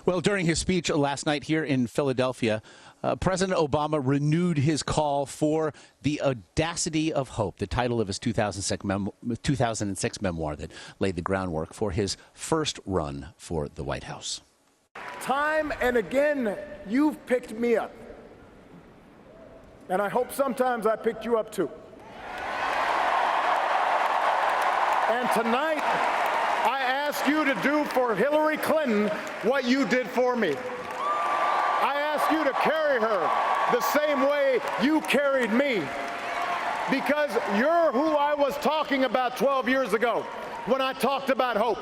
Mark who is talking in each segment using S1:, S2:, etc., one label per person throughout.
S1: Well, during his speech last night here in Philadelphia, President Obama renewed his call for the audacity of hope, the title of his 2006 memoir that laid the groundwork for his first run for the White House.
S2: Time and again, you've picked me up. And I hope sometimes I picked you up too. And tonight, I ask you to do for Hillary Clinton what you did for me. I ask you to carry her the same way you carried me, because you're who I was talking about 12 years ago when I talked about hope.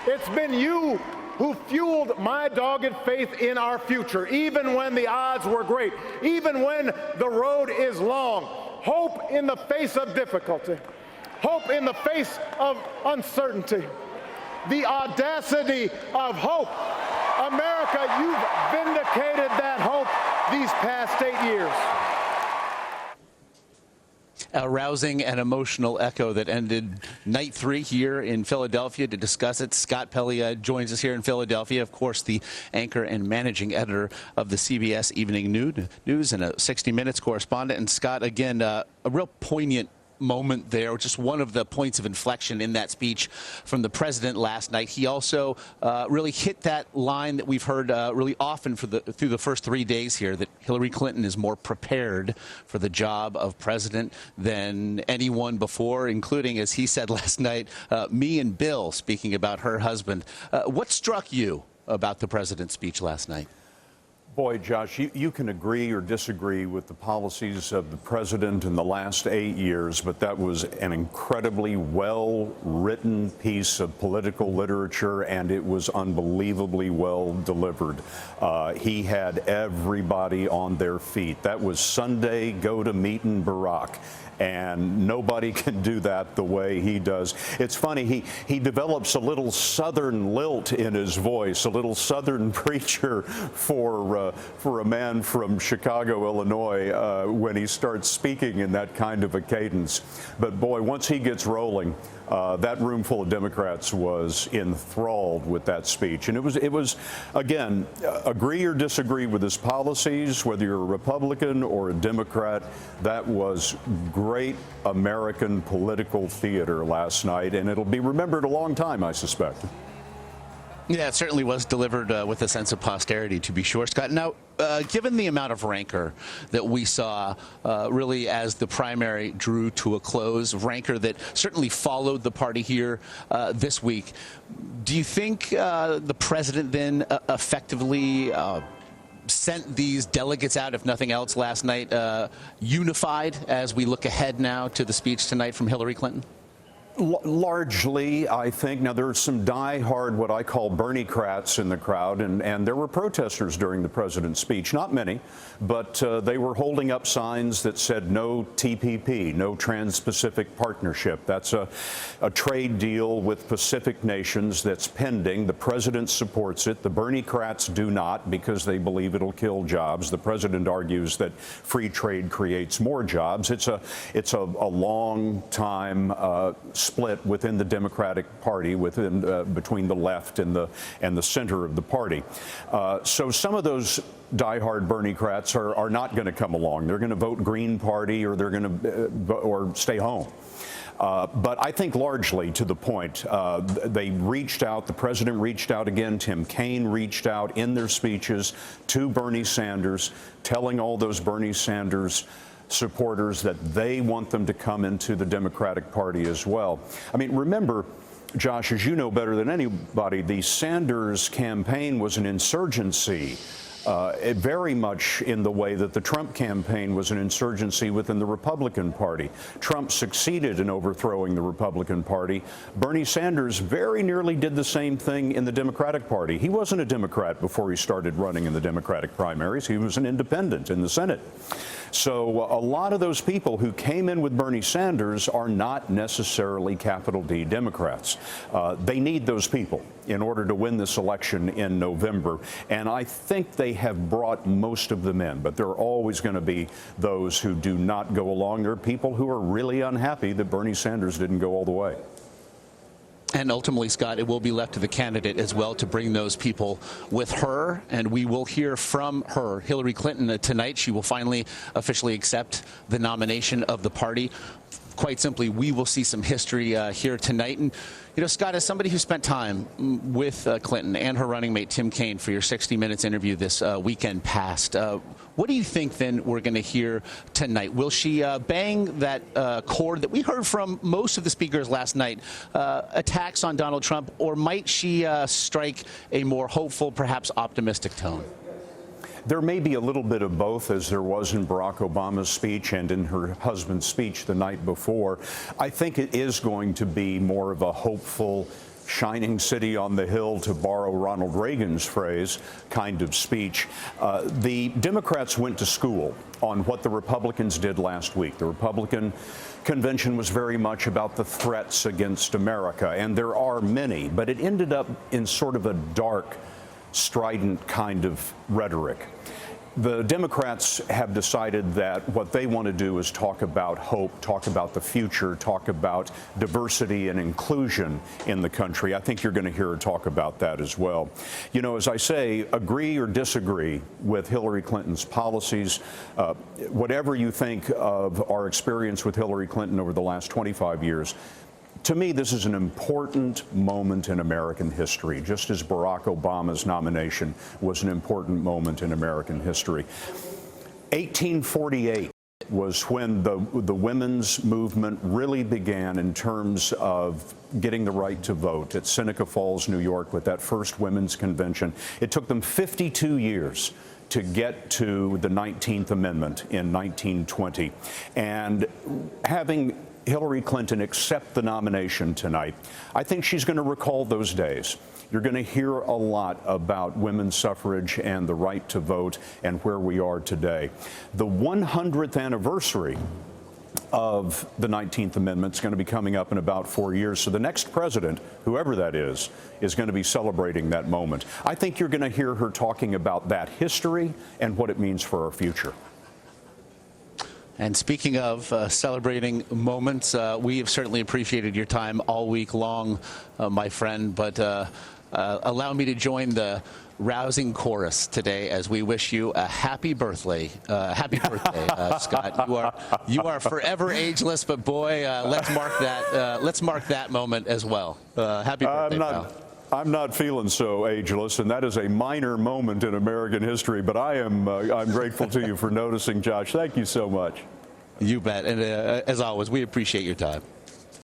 S2: It's been you who fueled my dogged faith in our future, even when the odds were great, even when the road is long. Hope in the face of difficulty, hope in the face of uncertainty, the audacity of hope. America, you've vindicated that hope these past 8 years.
S1: A rousing and emotional echo that ended night 3 here in Philadelphia. To discuss it, Scott Pelley joins us here in Philadelphia. Of course, the anchor and managing editor of the CBS Evening News and a 60 Minutes correspondent. And Scott, again, a real poignant moment there, just one of the points of inflection in that speech from the president last night. He also really hit that line that we've heard really often through the first 3 days here, that Hillary Clinton is more prepared for the job of president than anyone before, including, as he said last night, me and Bill, speaking about her husband. What struck you about the president's speech last night?
S3: Boy, Josh, you can agree or disagree with the policies of the president in the last 8 years, but that was an incredibly well-written piece of political literature, and it was unbelievably well delivered. He had everybody on their feet. That was Sunday, go to meeting Barack. And nobody can do that the way he does. It's funny, he develops a little southern lilt in his voice, a little southern preacher for a man from Chicago, Illinois, when he starts speaking in that kind of a cadence. But boy, once he gets rolling, that room full of Democrats was enthralled with that speech. And it was again, agree or disagree with his policies, whether you're a Republican or a Democrat, that was great American political theater last night, and it'll be remembered a long time, I suspect.
S1: Yeah, it certainly was delivered with a sense of posterity, to be sure, Scott. Now, given the amount of rancor that we saw really as the primary drew to a close, rancor that certainly followed the party here this week, do you think the president then effectively sent these delegates out, if nothing else, last night, unified as we look ahead now to the speech tonight from Hillary Clinton?
S3: Largely, I think. Now, there are some die-hard, what I call Bernie-crats in the crowd, and there were protesters during the president's speech. Not many, but they were holding up signs that said no TPP, no Trans-Pacific Partnership. That's a trade deal with Pacific nations that's pending. The president supports it. The Bernie-crats do not, because they believe it'll kill jobs. The president argues that free trade creates more jobs. It's a long time split within the Democratic Party, between the left and the center of the party. So some of those diehard Bernie-crats are not going to come along. They're going to vote Green Party, or they're going to or stay home. But I think largely to the point, they reached out, the president reached out again, Tim Kaine reached out in their speeches to Bernie Sanders, telling all those Bernie Sanders supporters that they want them to come into the Democratic Party as well. I mean, remember, Josh, as you know better than anybody, the Sanders campaign was an insurgency, very much in the way that the Trump campaign was an insurgency within the Republican Party. Trump succeeded in overthrowing the Republican Party. Bernie Sanders very nearly did the same thing in the Democratic Party. He wasn't a Democrat before he started running in the Democratic primaries. He was an independent in the Senate. So a lot of those people who came in with Bernie Sanders are not necessarily capital D Democrats. They need those people in order to win this election in November. And I think they have brought most of them in. But there are always going to be those who do not go along. There are people who are really unhappy that Bernie Sanders didn't go all the way.
S1: And ultimately, Scott, it will be left to the candidate as well to bring those people with her, and we will hear from her, Hillary Clinton, tonight. She will finally officially accept the nomination of the party. Quite simply, we will see some history here tonight. And, you know, Scott, as somebody who spent time with Clinton and her running mate, Tim Kaine, for your 60 Minutes interview this weekend past, what do you think, then, we're going to hear tonight? Will she bang that chord that we heard from most of the speakers last night, attacks on Donald Trump, or might she strike a more hopeful, perhaps optimistic tone?
S3: There may be a little bit of both, as there was in Barack Obama's speech and in her husband's speech the night before. I think it is going to be more of a hopeful, shining city on the hill, to borrow Ronald Reagan's phrase, kind of speech. The Democrats went to school on what the Republicans did last week. The Republican convention was very much about the threats against America, and there are many, but it ended up in sort of a dark, strident kind of rhetoric. The Democrats have decided that what they want to do is talk about hope, talk about the future, talk about diversity and inclusion in the country. I think you're going to hear her talk about that as well. You know, as I say, agree or disagree with Hillary Clinton's policies, whatever you think of our experience with Hillary Clinton over the last 25 years, to me, this is an important moment in American history, just as Barack Obama's nomination was an important moment in American history. 1848 was when the women's movement really began in terms of getting the right to vote at Seneca Falls, New York, with that first women's convention. It took them 52 years to get to the 19th Amendment in 1920. And having Hillary Clinton accept the nomination tonight, I think she's going to recall those days. You're going to hear a lot about women's suffrage and the right to vote and where we are today. The 100th anniversary of the 19th Amendment is going to be coming up in about 4 years. So the next president, whoever that is going to be celebrating that moment. I think you're going to hear her talking about that history and what it means for our future.
S1: And speaking of celebrating moments, we have certainly appreciated your time all week long, my friend. But allow me to join the rousing chorus today as we wish you a happy birthday. Scott. You are forever ageless, but boy, let's mark that moment as well. Happy birthday, pal.
S3: I'm not feeling so ageless, and that is a minor moment in American history, but I'm grateful to you for noticing, Josh. Thank you so much.
S1: You bet. And as always, we appreciate your time.